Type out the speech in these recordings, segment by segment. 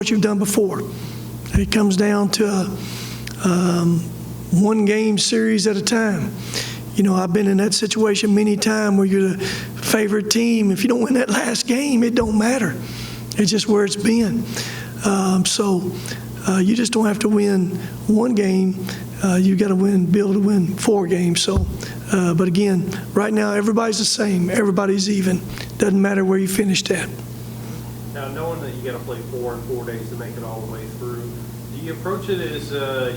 what you've done before. It comes down to a one-game series at a time. You know, I've been in that situation many times where you're the favorite team. If you don't win that last game, it don't matter. It's just where it's been. You just don't have to win one game. You got to be able to win 4 games. But again, right now everybody's the same. Everybody's even. Doesn't matter where you finished at. Now, knowing that you got to play 4 in 4 days to make it all the way through, do you approach it as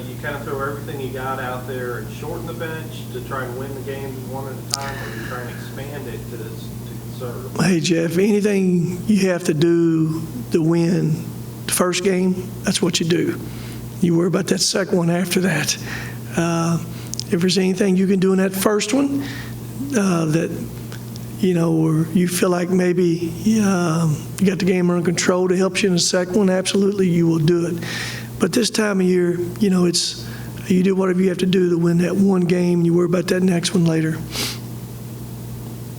you kind of throw everything you got out there and shorten the bench to try and win the games one at a time, or you try and expand it to conserve? Hey, Jeff, anything you have to do to win the first game, that's what you do. You worry about that second one after that. If there's anything you can do in that first one that, you know, or you feel like maybe you got the game under control to help you in the second one, absolutely you will do it. But this time of year, you know, it's you do whatever you have to do to win that one game, and you worry about that next one later. I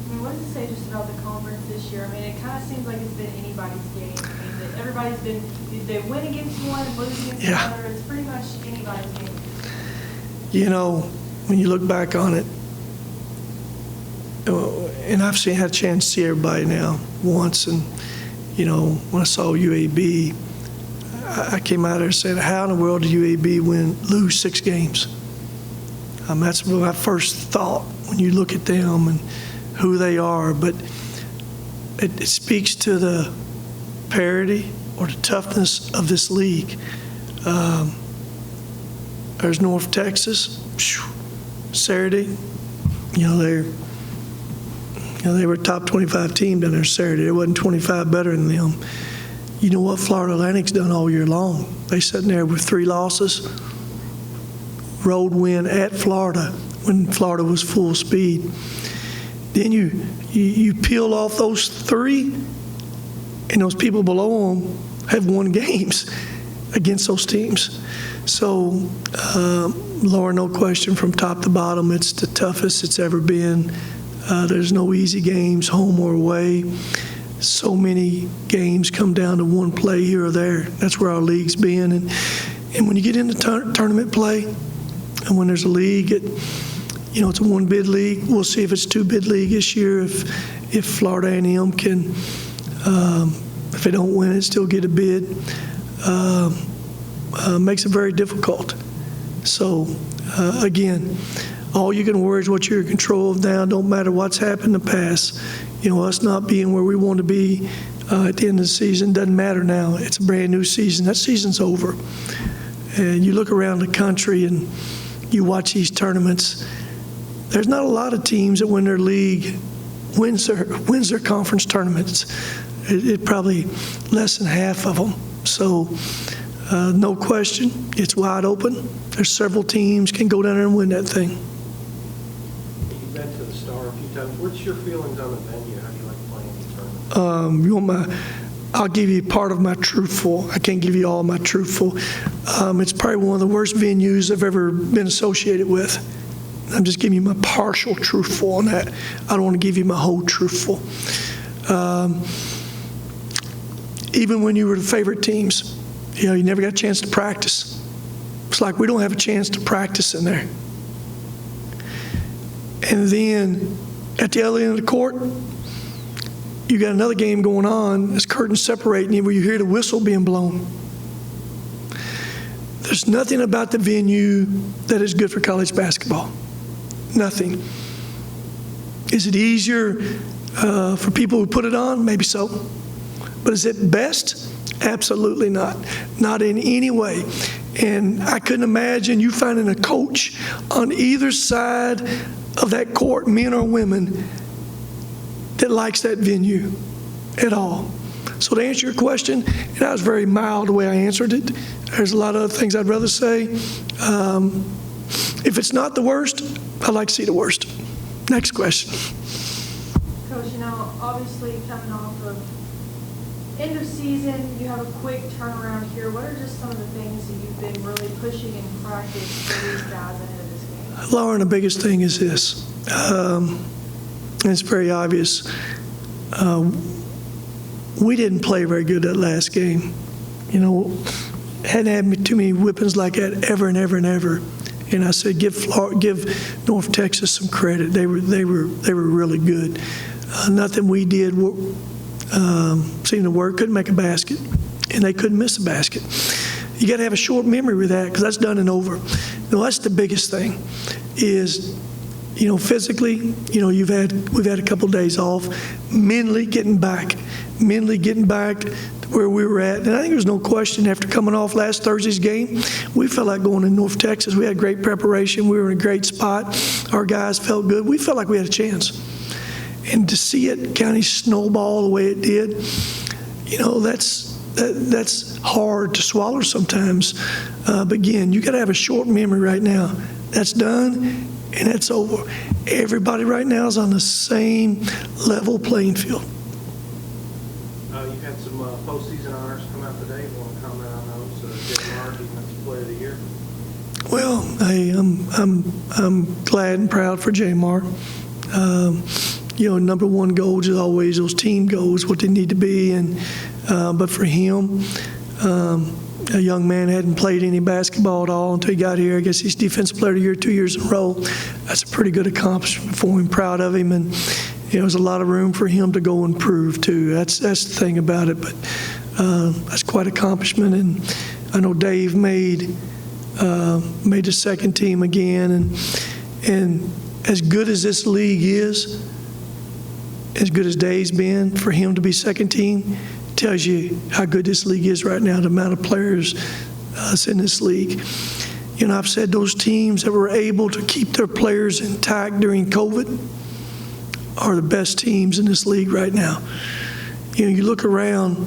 mean, what does it say just about the conference this year? I mean, it kind of seems like it's been anybody's game. I mean, that everybody's been, they win against one and lose against another. It's pretty much anybody's game. You know, when you look back on it, and I've had a chance to see everybody now once, and, you know, when I saw UAB, I came out there and said, how in the world did UAB lose 6 games? That's my first thought when you look at them and who they are. But it speaks to the parity or the toughness of this league. There's North Texas, Saturday, you know, they were a top 25 team down there Saturday. There wasn't 25 better than them. You know what Florida Atlantic's done all year long? They sitting there with 3 losses. Road win at Florida when Florida was full speed. Then you peel off those 3, and those people below them have won games against those teams. So, Laura, no question, from top to bottom, it's the toughest it's ever been. There's no easy games, home or away. So many games come down to one play here or there. That's where our league's been. And when you get into tournament play, and when there's a league, you know, it's a 1-bid league. We'll see if it's 2-bid league this year. If Florida A&M can, if they don't win it, still get a bid. Makes it very difficult. So, again, all you can worry is what you're in control of now. Don't matter what's happened in the past. You know, us not being where we want to be at the end of the season doesn't matter now. It's a brand new season. That season's over. And you look around the country and you watch these tournaments, there's not a lot of teams that win their league, wins their conference tournaments. It probably less than half of them. So no question, it's wide open. There's several teams can go down there and win that thing. You've been to the Star a few times. What's your feelings on the venue? How do you like playing the tournament? I'll give you part of my truthful. I can't give you all my truthful. It's probably one of the worst venues I've ever been associated with. I'm just giving you my partial truthful on that. I don't want to give you my whole truthful. Even when you were the favorite teams, you know, you never got a chance to practice. It's like we don't have a chance to practice in there. And then at the other end of the court, you got another game going on. There's curtains separating you where you hear the whistle being blown. There's nothing about the venue that is good for college basketball. Nothing. Is it easier for people who put it on? Maybe so. But is it best? Absolutely not. Not in any way. And I couldn't imagine you finding a coach on either side of that court, men or women, that likes that venue at all. So to answer your question, and I was very mild the way I answered it. There's a lot of other things I'd rather say. If it's not the worst, I'd like to see the worst. Next question. Coach, you know, obviously coming off of end of season, you have a quick turnaround here. What are just some of the things that you've been really pushing in practice for these guys ahead of this game? Lauren, the biggest thing is this. And it's very obvious. We didn't play very good that last game. you know, hadn't had too many whippings like that ever and ever and ever. And I said, give North Texas some credit. They were really good. Nothing we did seemed to work. Couldn't make a basket, and they couldn't miss a basket. You got to have a short memory with that because that's done and over. No, that's the biggest thing. Is, you know, physically, you know, we've had a couple of days off. Mentally getting back to where we were at. And I think there's no question after coming off last Thursday's game, we felt like going to North Texas. We had great preparation. We were in a great spot. Our guys felt good. We felt like we had a chance. And to see it kind of snowball the way it did, you know, that's hard to swallow sometimes. But again, you got to have a short memory right now. That's done and that's over. Everybody right now is on the same level playing field. You've had some postseason honors come out today. You want to comment on those? Jay Mark, Defensive Player of the Year. Well, I'm glad and proud for J. Mark. You know, number one goals is always those team goals, what they need to be. And but for him, a young man hadn't played any basketball at all until he got here. I guess he's Defensive Player of the Year 2 years in a row. That's a pretty good accomplishment for him. Proud of him, and you know, there's a lot of room for him to go and prove too. That's the thing about it. But that's quite an accomplishment. And I know Dave made the second team again. And as good as this league is, as good as Dave's been, for him to be second team tells you how good this league is right now, the amount of players that's in this league. You know, I've said those teams that were able to keep their players intact during COVID are the best teams in this league right now. You know, you look around,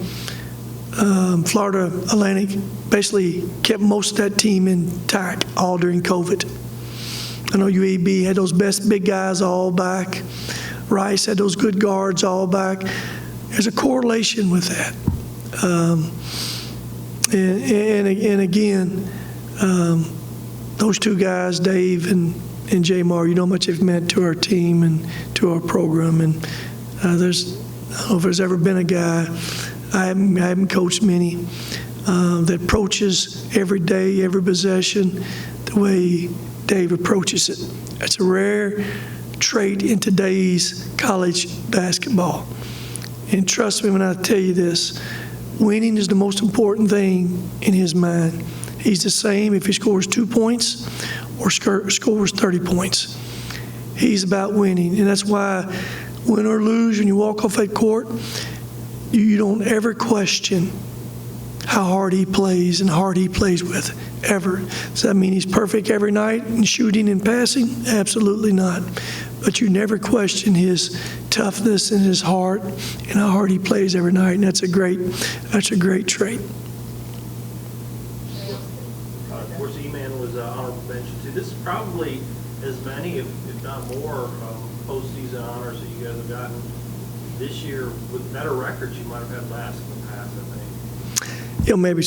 Florida Atlantic basically kept most of that team intact all during COVID. I know UAB had those best big guys all back. Rice had those good guards all back. There's a correlation with that. And again, those two guys, Dave and J. Mar, you know how much they've meant to our team and to our program. And I don't know if there's ever been a guy, I haven't coached many, that approaches every day, every possession, the way Dave approaches it. That's a rare trait in today's college basketball. And trust me when I tell you this, winning is the most important thing in his mind. He's the same if he scores 2 points or scores 30 points. He's about winning. And that's why win or lose, when you walk off that court, you don't ever question how hard he plays and hard he plays with, ever. Does that mean he's perfect every night in shooting and passing? Absolutely not. But you never question his toughness and his heart and how hard he plays every night, and that's a great trait. Of course, E-Man was honorable mention too. This is probably as many, if not more, postseason honors that you guys have gotten this year with better records you might have had last in the past, I think. You know, maybe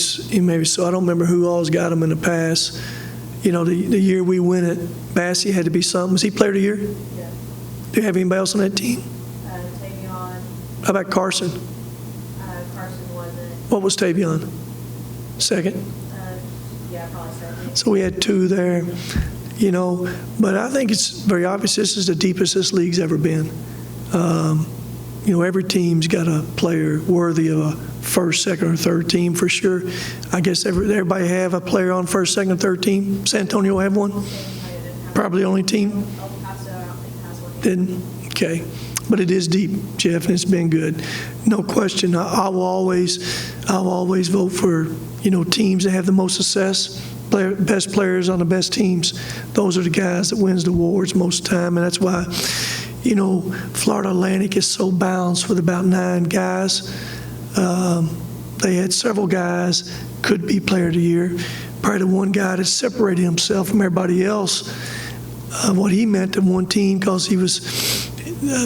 so. I don't remember who all's got them in the past. You know, the year we win it, Bassey had to be something. Was he Player of the Year? Yeah. Do you have anybody else on that team? Tavion. How about Carson? Carson wasn't. What was Tavion? Second? Yeah, probably second. So we had two there, you know. But I think it's very obvious this is the deepest this league's ever been. You know, every team's got a player worthy of a first, second, or third team for sure. I guess everybody have a player on first, second, third team. San Antonio have one? Probably the only team? El Paso, I don't think has one. Didn't? Okay. But it is deep, Jeff, and it's been good. No question. I will always vote for, you know, teams that have the most success, best players on the best teams. Those are the guys that wins the awards most of the time, and that's why, you know, Florida Atlantic is so balanced with about 9 guys. They had several guys could be Player of the Year. Probably the one guy that separated himself from everybody else, what he meant to one team because he was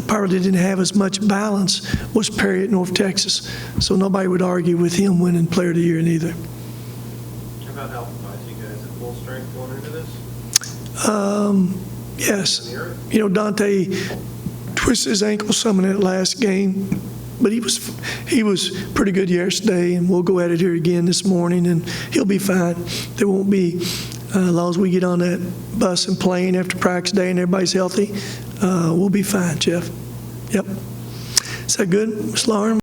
probably didn't have as much balance, was Perry at North Texas. So nobody would argue with him winning Player of the Year neither. How about health-wise? You guys at full strength going into this? Yes. You know, Dante twisted his ankle some in that last game. But he was pretty good yesterday, and we'll go at it here again this morning, and he'll be fine. There won't be, as long as we get on that bus and plane after practice day and everybody's healthy, we'll be fine, Jeff. Yep. Is that good, Ms. Lauren?